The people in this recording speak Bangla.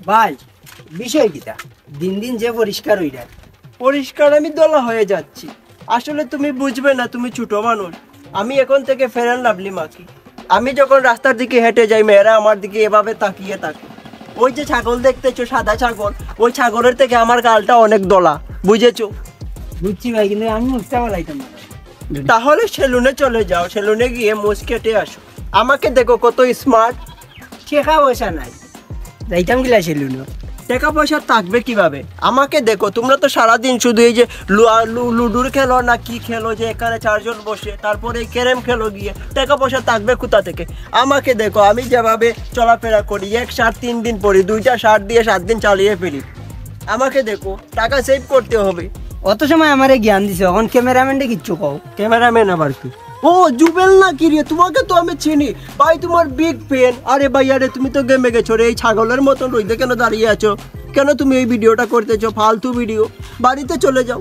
ভাই বিষয় কিটা দিন দিন যে পরিষ্কার হইরা পরিষ্কার আমি দলা হয়ে যাচ্ছি। আসলে তুমি বুঝবে না, তুমি ছোট মানুষ। আমি এখন থেকে ফেয়ার অ্যান্ড লাভলি মাখি। আমি যখন রাস্তার দিকে হেঁটে যাই, মেয়েরা আমার দিকে এভাবে তাকিয়ে থাকে। ওই যে ছাগল দেখতেছো, সাদা ছাগল, ওই ছাগলের থেকে আমার গালটা অনেক দলা, বুঝেছো? বুঝছি ভাই, কিন্তু আমি বুঝতে পারলাম না। তাহলে সেলুনে চলে যাও, সেলুনে গিয়ে মুছ কেটে আসো। আমাকে দেখো কত স্মার্ট। টাকা পয়সা নাই, যাইতাম গিলা সেলুন। টাকা পয়সা থাকবে কিভাবে? আমাকে দেখো, তোমরা তো সারাদিন শুধু এই যে লুডুর খেলো না কি খেলো, যে এখানে 4 জন বসে, তারপরে এই ক্যারেম খেলো গিয়ে, টাকা পয়সা থাকবে কোথা থেকে? আমাকে দেখো, আমি যেভাবে চলাফেরা করি, এক শার্ট 3 দিন পরি, 2টা শার্ট দিয়ে 7 দিন চালিয়ে ফেলি। আমাকে দেখো, টাকা সেভ করতে হবে। অত সময় আমারে জ্ঞান দিছে, এখন ক্যামেরাম্যানটা কিচ্ছু কও। ক্যামেরাম্যান আবার কি? ও জুবেল না কি রে? তোমাকে তো আমি চিনি ভাই, তোমার বিগ ফ্যান। আরে ভাই, আরে তুমি তো গেমে গেছো রে, এই ছাগলের মতন রইতে কেন দাঁড়িয়ে আছো? কেন তুমি এই ভিডিওটা করতেছো? ফালতু ভিডিও, বাড়িতে চলে যাও।